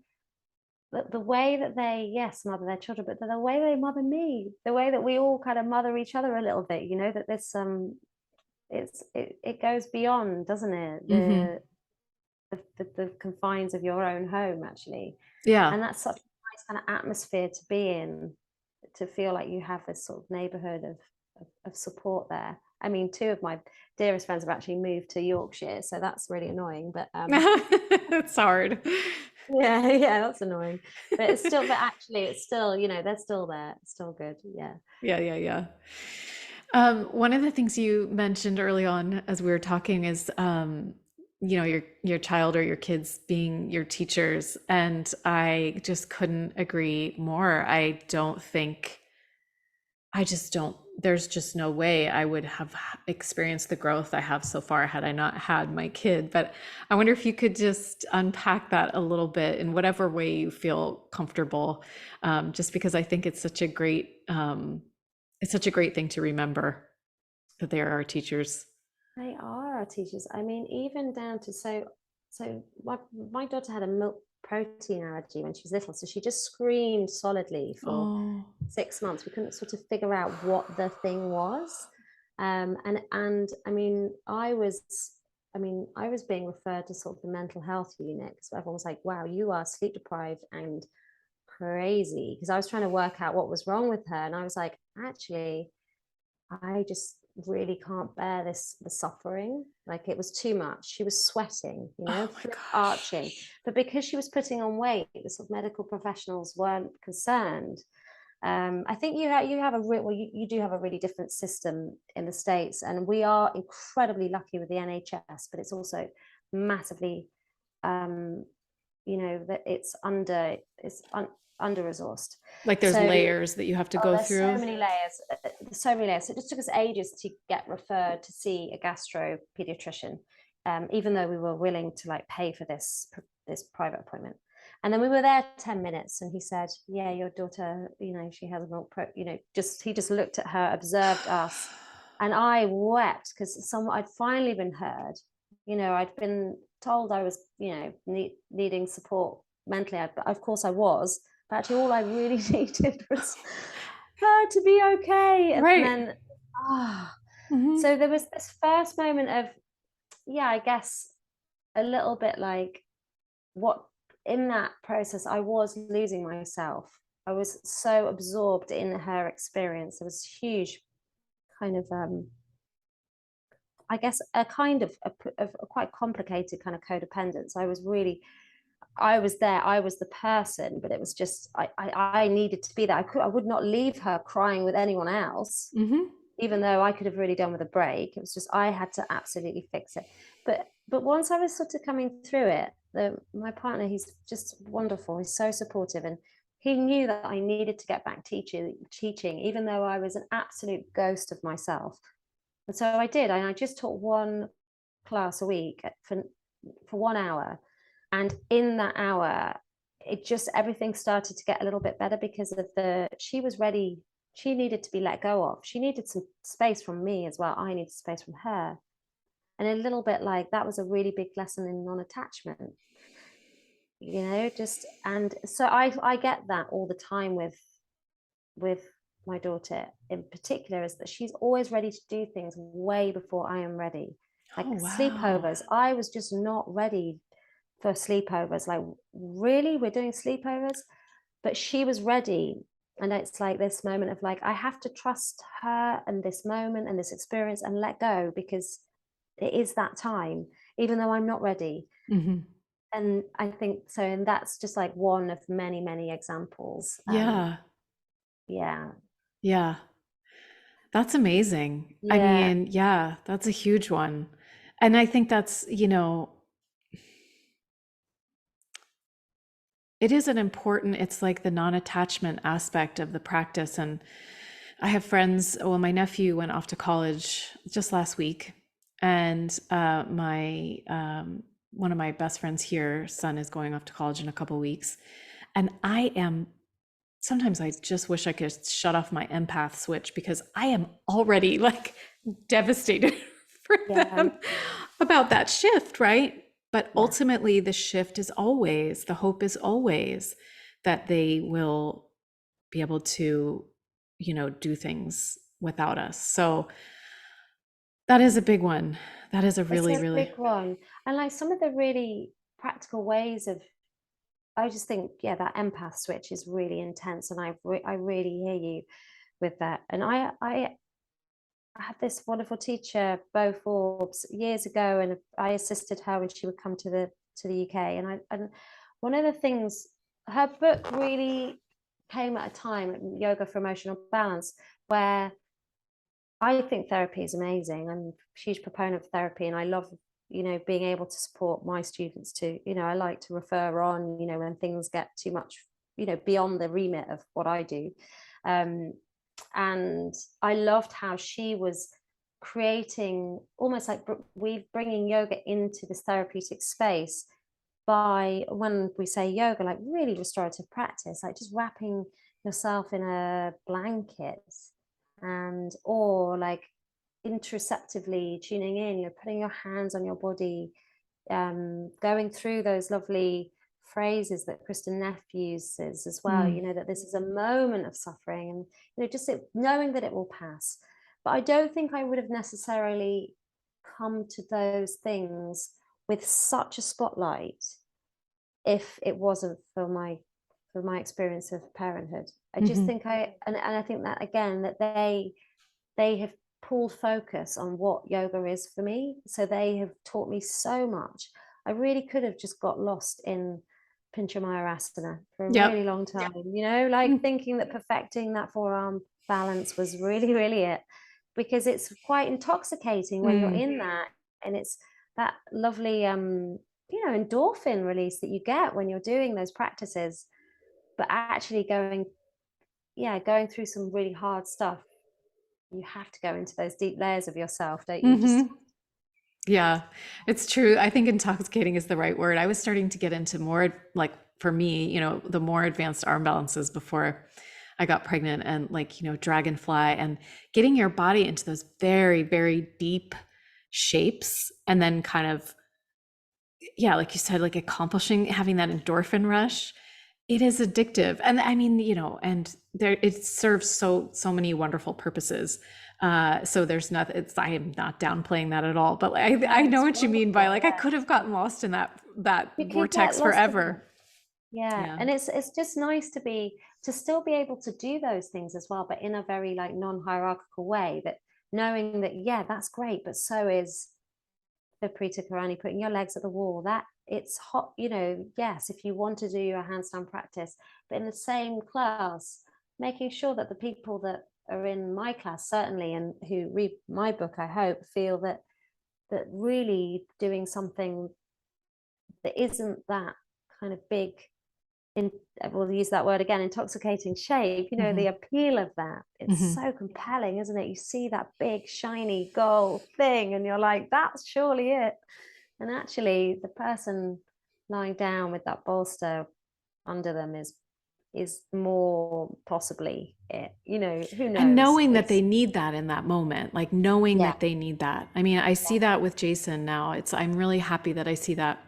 the way that they, yes, mother their children, but the way they mother me, the way that we all kind of mother each other a little bit. That there's some. It goes beyond, doesn't it? Hmm. The confines of your own home, actually. Yeah. And that's such a nice kind of atmosphere to be in, to feel like you have this sort of neighborhood of support there. I mean, two of my dearest friends have actually moved to Yorkshire, so that's really annoying. But It's hard. yeah, yeah, that's annoying. But it's still, but actually, it's still, they're still there. It's still good. Yeah. Yeah, yeah, yeah. One of the things you mentioned early on as we were talking is, your child or your kids being your teachers, and I just couldn't agree more. I just don't, there's just no way I would have experienced the growth I have so far had I not had my kid. But I wonder if you could just unpack that a little bit in whatever way you feel comfortable, just because I think it's such a great thing to remember that they are our teachers. They are our teachers. I mean, even down to so my daughter had a milk protein allergy when she was little, so she just screamed solidly for Oh, 6 months. We couldn't sort of figure out what the thing was. And I was being referred to sort of the mental health unit because everyone was like, wow, you are sleep deprived and crazy. Because I was trying to work out what was wrong with her. And I was like, actually, I just really can't bear the suffering. Like it was too much. She was sweating, oh my flip gosh. arching. But because she was putting on weight, the sort of medical professionals weren't concerned. I think you have you do have a really different system in the States, and we are incredibly lucky with the NHS, but it's also massively, um, that under resourced. Like there's So layers that you have to oh, go there's so through. many layers. There's so many layers. So it just took us ages to get referred to see a gastro pediatrician, even though we were willing to like pay for this private appointment. And then we were there 10 minutes and he said, yeah, your daughter, she has a milk he just looked at her, observed us. And I wept because I'd finally been heard. I'd been told I was, needing support mentally. But of course I was. But actually, all I really needed was her to be okay. And Right. then, ah, Hmm. so there was this first moment of, yeah, I guess a little bit like what in that process, I was losing myself. I was so absorbed in her experience. There was huge kind of, I guess, a kind of a quite complicated kind of codependence. I was there, I was the person, but it was just I needed to be there. I would not leave her crying with anyone else, Hmm. even though I could have really done with a break. It was just I had to absolutely fix it. But once I was sort of coming through it, my partner, he's just wonderful. He's so supportive, and he knew that I needed to get back teaching, even though I was an absolute ghost of myself. And so I did, and I just taught one class a week for 1 hour. And in that hour, it just everything started to get a little bit better because of she was ready. She needed to be let go of. She needed some space from me as well. I needed space from her. And a little bit like that was a really big lesson in non-attachment, just and so I get that all the time with my daughter in particular, is that she's always ready to do things way before I am ready. Oh, Like wow. sleepovers, I was just not ready for sleepovers. Like, really, we're doing sleepovers? But she was ready. And it's like this moment of like, I have to trust her and this moment and this experience and let go because it is that time, even though I'm not ready. Hmm. And I think so, and that's just like one of many, many examples. Yeah. Yeah. Yeah. That's amazing. I Yeah. mean, yeah, that's a huge one. And I think it is an important, it's like the non-attachment aspect of the practice. And I have friends, well, my nephew went off to college just last week, and my one of my best friends here, son, is going off to college in a couple weeks. And sometimes I just wish I could shut off my empath switch because I am already like devastated for Yeah. them about that shift, right? But Yeah. ultimately, the hope is always that they will be able to, do things without us. So that is a big one. That is a It's really, a really, big one. And like some of the really practical ways of I just think, yeah, that empath switch is really intense, and I really hear you with that. And I had this wonderful teacher, Bo Forbes, years ago, and I assisted her when she would come to the UK. And one of the things, her book really came at a time, Yoga for Emotional Balance, where I think therapy is amazing. I'm a huge proponent of therapy, and I love, being able to support my students too. I like to refer on, when things get too much, beyond the remit of what I do. Um, and I loved how she was creating almost like we bringing yoga into this therapeutic space by, when we say yoga, like really restorative practice, like just wrapping yourself in a blanket, and or like interoceptively tuning in, putting your hands on your body, going through those lovely phrases that Kristen Neff uses as well, Mm. that this is a moment of suffering, and just knowing that it will pass. But I don't think I would have necessarily come to those things with such a spotlight if it wasn't for my experience of parenthood. I just Hmm. think and I think that again, that they have pulled focus on what yoga is for me. So they have taught me so much. I really could have just got lost in Pincha Mayurasana for a really Yep. long time, like thinking that perfecting that forearm balance was really, really it. Because it's quite intoxicating when you're Mm. in that. And it's that lovely endorphin release that you get when you're doing those practices. But actually going through some really hard stuff, you have to go into those deep layers of yourself, don't you? Just Hmm. Yeah, it's true. I think intoxicating is the right word. I was starting to get into more, like, for me, the more advanced arm balances before I got pregnant, and like, dragonfly, and getting your body into those very, very deep shapes, and then kind of, yeah, like you said, like accomplishing, having that endorphin rush. It is addictive. And I mean, and there, it serves so many wonderful purposes. So there's nothing, I am not downplaying that at all, but I no, know it's what you mean by, wonderful. like, I could have gotten lost in that You could get vortex lost in it. forever. Yeah, Yeah. and it's just nice to still be able to do those things as well, but in a very like non-hierarchical way. That knowing that, yeah, that's great, but so is the Prita Karani, putting your legs at the wall. That it's hot, yes, if you want to do your handstand practice, but in the same class, making sure that the people that are in my class, certainly, and who read my book, I hope, feel that really doing something that isn't that kind of big, in we'll use that word again, intoxicating shape, Hmm. the appeal of that, it's Hmm. so compelling, isn't it? You see that big shiny gold thing and you're like, that's surely it. And actually the person lying down with that bolster under them is more possibly it, who And knows. knowing that It's they need that in that moment, like knowing yeah, that they need that. I mean, I see yeah. that with Jason now. I'm really happy that I see that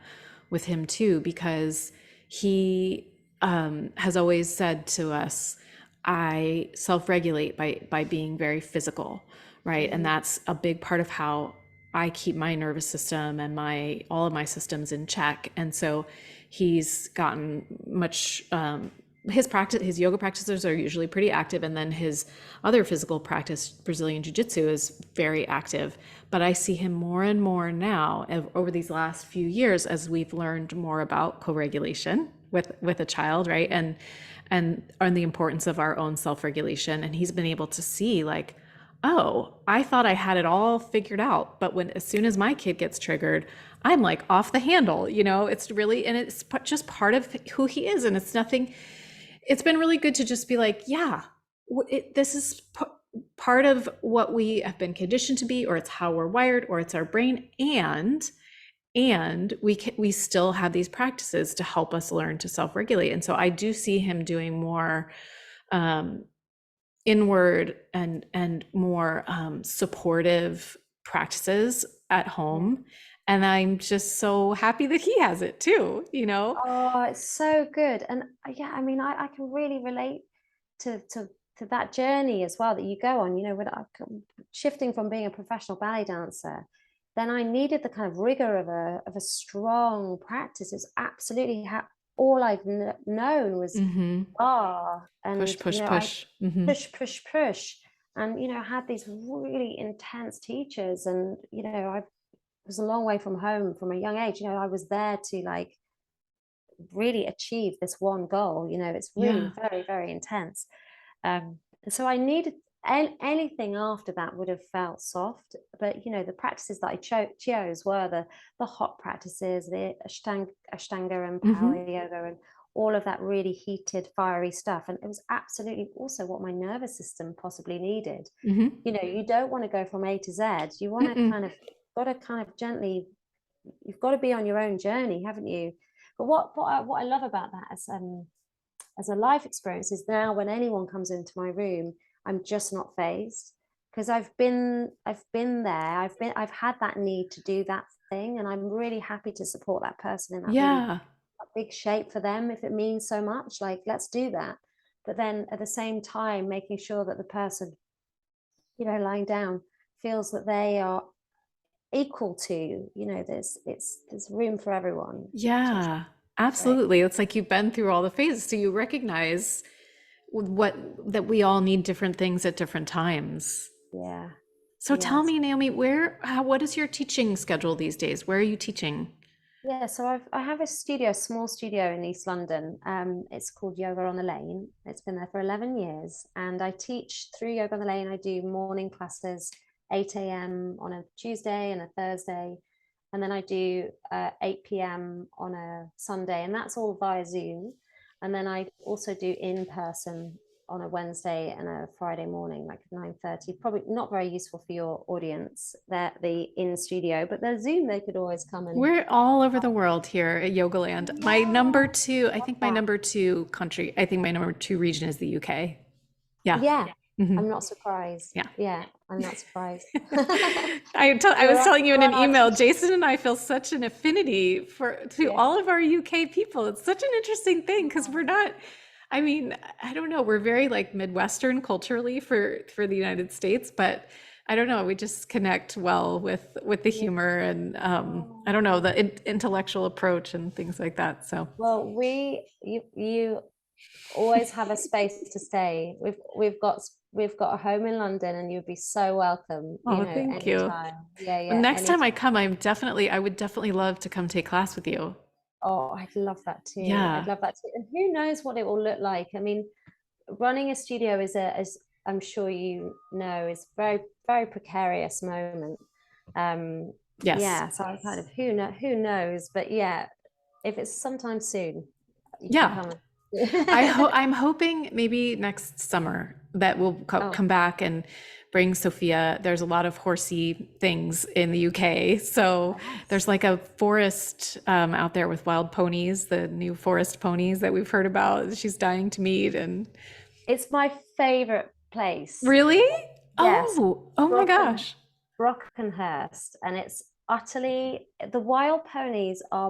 with him too, because he has always said to us, I self-regulate by being very physical, right? And Mm, that's a big part of how I keep my nervous system and my all of my systems in check. And so he's gotten much his yoga practices are usually pretty active, and then his other physical practice, Brazilian jiu-jitsu, is very active. But I see him more and more now over these last few years, as we've learned more about co-regulation with a child, right? And the importance of our own self-regulation. And he's been able to see, like, oh, I thought I had it all figured out, but as soon as my kid gets triggered, I'm like off the handle. It's really, and it's just part of who he is. And it's nothing, it's been really good to just be like, yeah, this is part of what we have been conditioned to be, or it's how we're wired, or it's our brain. And we still have these practices to help us learn to self-regulate. And so I do see him doing more um, inward and more supportive practices at yeah. home. And I'm just so happy that he has it too. Oh, it's so good. And yeah, I mean, I can really relate to, to to that journey as well that you go on. When shifting from being a professional ballet dancer, then I needed the kind of rigor of a strong practice. It's absolutely all I've known was Mm-hmm. and Push, push, push. Mm-hmm. push, and I had these really intense teachers, and I was a long way from home from a young age. I was there to like really achieve this one goal. It's really Yeah. very, very intense. um so I needed anything after that would have felt soft, but the practices that I chose were the hot practices, the ashtanga and Mm-hmm. power yoga, and all of that really heated, fiery stuff. And it was absolutely also what my nervous system possibly needed. Mm-hmm. You don't want to go from A to Z. You want to Mm-mm. kind of got to kind of gently, you've got to be on your own journey, haven't you? But what I love about that as a life experience is now when anyone comes into my room, I'm just not phased, because I've been there. I've had that need to do that thing, and I'm really happy to support that person in that really Yeah. big shape for them if it means so much. Like, let's do that. But then at the same time, making sure that the person, lying down, feels that they are equal to, there's room for everyone, which I think Yeah. is great. Absolutely. It's like you've been through all the phases, so you recognize what that we all need different things at different times. Yeah. So tell Yes. me, Naomi, what is your teaching schedule these days? Where are you teaching? Yeah, so I have a studio, a small studio in East London. It's called Yoga on the Lane. It's been there for 11 years, and I teach through Yoga on the Lane. I do morning classes, 8 a.m. on a Tuesday and a Thursday, and then I do 8 p.m. on a Sunday, and that's all via Zoom. And then I also do in person on a Wednesday and a Friday morning, like 9:30. Probably not very useful for your audience, that the in studio, but the Zoom, they could always come and We're all over the world here at Yogaland. My yeah, number two, I love think my that. number two country, I think my number two region is the UK. Yeah. Yeah, Hmm. I'm not surprised. Yeah. Yeah, I'm not surprised. I was You're telling you in you're an on our email, teachers. Jason and I feel such an affinity to Yeah. all of our UK people. It's such an interesting thing because we're not, I mean, I don't know, we're very like Midwestern culturally for the United States, but I don't know, we just connect well with the Yeah. humor and I don't know, the intellectual approach and things like that. So, Well, you always have a space to stay. We've got a home in London, and you'd be so welcome, oh, thank you. anytime. Yeah, Well, yeah, next time I anytime. come, I would definitely love to come take class with you. Oh, I'd love that too. I'd Yeah. love that too. And who knows what it will look like? I mean, running a studio as I'm sure is very, very precarious moment. Yes. Yeah, so I'm kind of who knows, but yeah, if it's sometime soon, you can Yeah. come. I'm hoping maybe next summer that we'll Oh, come back and bring Sophia. There's a lot of horsey things in the UK. So there's yes. like a forest out there with wild ponies, the new forest ponies that we've heard about. She's dying to meet. And It's my favorite place. really? Yes, Oh my Brocken, gosh. Brockenhurst, and it's utterly, the wild ponies are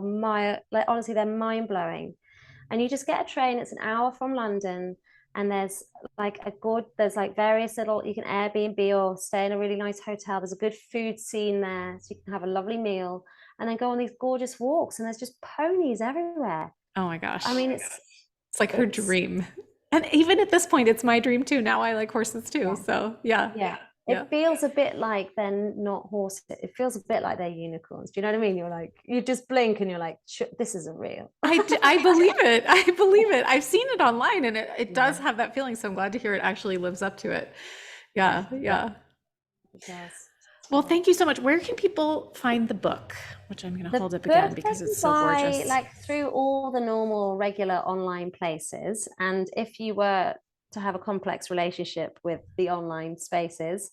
like honestly, they're mind blowing. And you just get a train. It's an hour from London, and there's like various little, you can Airbnb or stay in a really nice hotel. There's a good food scene there, so you can have a lovely meal and then go on these gorgeous walks. And there's just ponies everywhere. Oh my I gosh. mean, It's like her it's dream. And even at this point, it's my dream too. Now I like horses too. yeah, So yeah. yeah. Yeah. It feels a bit like they're not horses. It feels a bit like they're unicorns. Do you know what I mean? You're like, you just blink and you're like, this isn't real. I believe it. I believe it. I've seen it online and it does Yeah, have that feeling. So I'm glad to hear it actually lives up to it. yeah, Yeah. Yeah. it does. Well, thank you so much. Where can people find the book? Which I'm going to The hold up again book they because can it's so buy gorgeous. like through all the normal, regular online places. And if you were to have a complex relationship with the online spaces,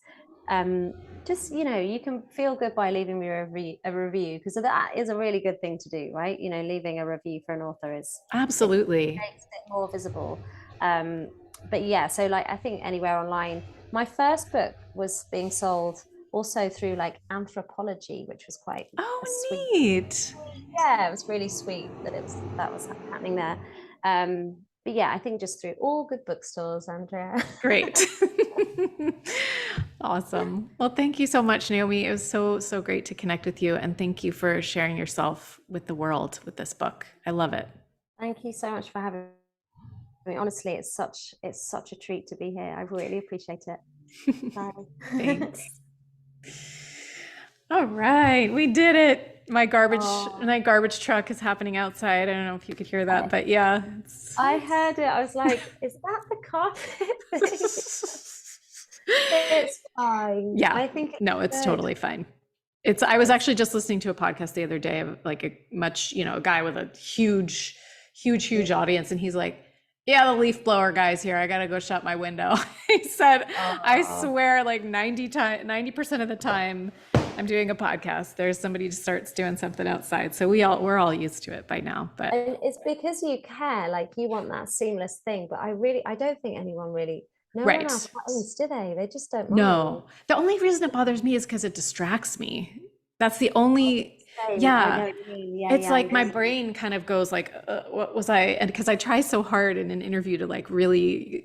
um, just you can feel good by leaving me a review, because that is a really good thing to do, right? Leaving a review for an author is it Absolutely. makes it more visible. Um, but yeah, so like I think anywhere online. My first book was being sold also through like Anthropology, which was quite a Oh, sweet, neat. yeah, it was really sweet that was happening there. But yeah, I think just through all good bookstores, Andrea. Great. Awesome. Well, thank you so much, Naomi. It was so great to connect with you. And thank you for sharing yourself with the world with this book. I love it. Thank you so much for having me. Honestly, it's such a treat to be here. I really appreciate it. Bye. Thanks. All right, we did it. Oh, My garbage truck is happening outside. I don't know if you could hear that, but yeah. I heard it. I was like, is that the carpet? It's fine. Yeah, I think no, it's it's good. totally fine. I was It's actually just listening to a podcast the other day of like a much, a guy with a huge audience. And he's like, yeah, the leaf blower guy's here. I got to go shut my window. He said, I oh, swear like 90% of the time I'm doing a podcast, there's somebody who starts doing something outside. So we're all used to it by now, but and it's because you care, like you want that seamless thing. But I don't think anyone really, no one else right. buttons, do they? They just don't mind. No, the only reason it bothers me is because it distracts me. That's the Oh, only, same. I know yeah. what you mean. Yeah, It's yeah. like I know my what you mean. brain kind of goes like, what was I? And because I try so hard in an interview to like really,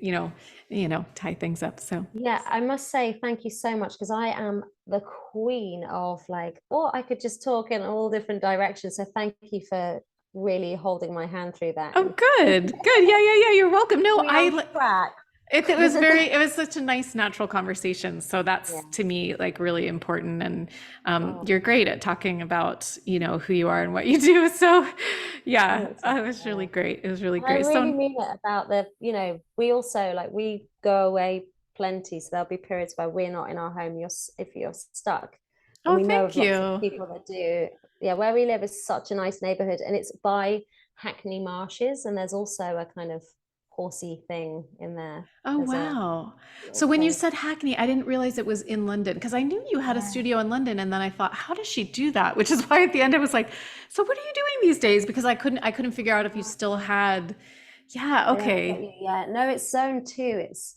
tie things up. So, Yeah, I must say thank you so much because I am the queen of like, or I could just talk in all different directions. So thank you for really holding my hand through that oh, and good, good. Yeah. You're welcome. keeping No, me on track. it was such a nice natural conversation. So that's Yeah. to me like really important. And Oh, you're great at talking about, who you are and what you do. So yeah, thanks. it was really great. It was really And I great. really So, mean it about we also like we go away plenty, so there'll be periods where we're not in our home, if you're stuck. And oh, we know of thank lots of you. people that do. Yeah, where we live is such a nice neighborhood and it's by Hackney Marshes, and there's also a kind of horsey thing in there. Oh, There's a wow. little So when you place. said Hackney, I didn't realize it was in London because I knew you had a Yeah. studio in London and then I thought, how does she do that? Which is why at the end I was like, so what are you doing these days? Because I couldn't figure out if you still had. Yeah, Yeah, I get okay. you. Yeah. No, it's zone two. It's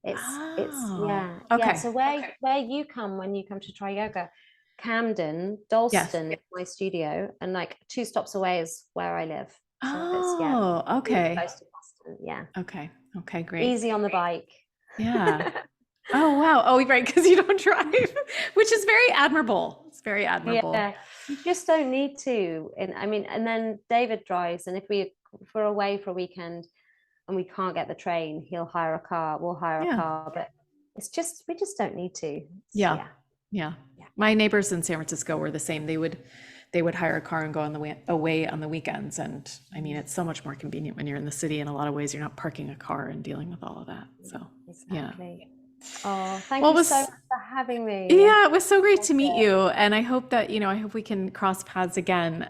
Oh, yeah, yeah. okay. So where you come when you come to try yoga, Camden, Yes. Dalston is my studio, and like 2 stops away is where I live. So it's yeah, Oh, really okay. close to Boston. Yeah, Okay. Okay, great. easy on the bike. Yeah. Oh, wow. Oh, right, because you don't drive, which is very admirable. It's very admirable. Yeah, you just don't need to. And I mean, and then David drives, and if we're away for a weekend and we can't get the train, he'll hire a car. We'll hire a Yeah. car, but it's just we just don't need to. Yeah. Yeah, Yeah. yeah. My neighbors in San Francisco were the same. They would hire a car and go on the way away on the weekends. And I mean, it's so much more convenient when you're in the city. In a lot of ways, you're not parking a car and dealing with all of that. So, yeah. Exactly. Oh, thank Well, you so much for having me. it was so great Loved to meet it. you. And I hope that, I hope we can cross paths again.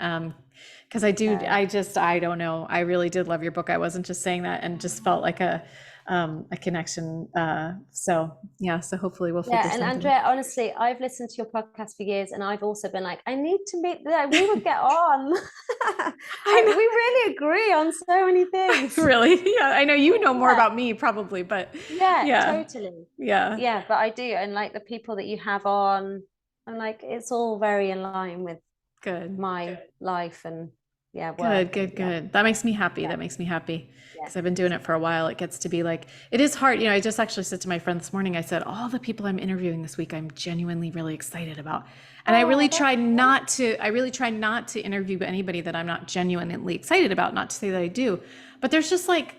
Because Yeah. I don't know. I really did love your book. I wasn't just saying that and just felt like a connection. So yeah, so hopefully we'll Yeah, figure and something. Andrea, honestly, I've listened to your podcast for years, and I've also been like, I need to meet that. We would get on. I We know. really agree on so many things. Really? Yeah, I know you know more Yeah, about me probably, but yeah, yeah, totally. yeah. Yeah, but I do, and like the people that you have on, I'm like, it's all very in line with Good. my life and yeah, Good, work and good, good. That makes me happy. yeah, That makes me happy yeah. because I've been doing it for a while. It gets to be like, it is hard. I just actually said to my friend this morning, I said, all the people I'm interviewing this week, I'm genuinely really excited about. And Oh, that's I really try not to interview anybody that I'm not genuinely excited about, not to say that I do, but there's just like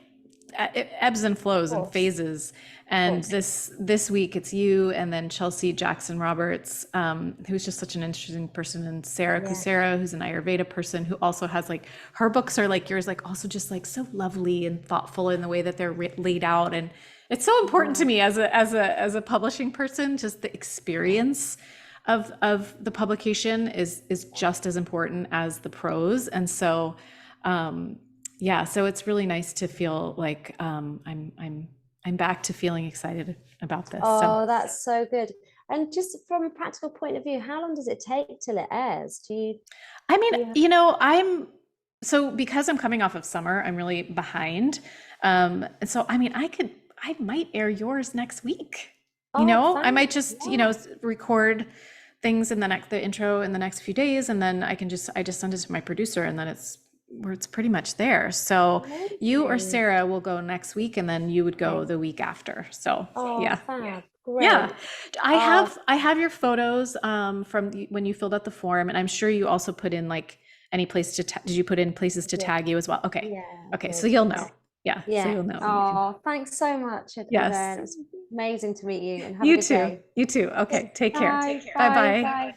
it ebbs and flows and course, phases. of And course. this week it's you, and then Chelsea Jackson Roberts, who's just such an interesting person, and Sarah Yeah. Kusera, who's an Ayurveda person who also has like her books are like yours, like also just like so lovely and thoughtful in the way that they're laid out. And it's so important to Yeah. me as a publishing person, just the experience of the publication is just as important as the prose. And so yeah, so it's really nice to feel like I'm back to feeling excited about this. So Oh, that's so good. And just from a practical point of view, how long does it take till it airs? I mean, Do you have, I'm so because I'm coming off of summer, I'm really behind. And so I mean, I might air yours next week. oh, I fun. might just, Yeah, record things in the intro in the next few days, and then I just send it to my producer, and then it's pretty much there. So you or amazing. Sarah will go next week, and then you would go Okay. the week after. So Oh, yeah. fab. Yeah, Great. I Oh, have I have your photos from when you filled out the form, and I'm sure you also put in like any place to did you put in places to Yeah, tag you as well? Okay. yeah, I Okay, so did. you'll Yeah. know. Yeah, so Yeah. you'll know. You can. Oh, thanks so much, Adair. Yes. It was amazing to meet you and have a You good too. day. You too. Okay, take care. Bye. Bye Bye. bye. Bye.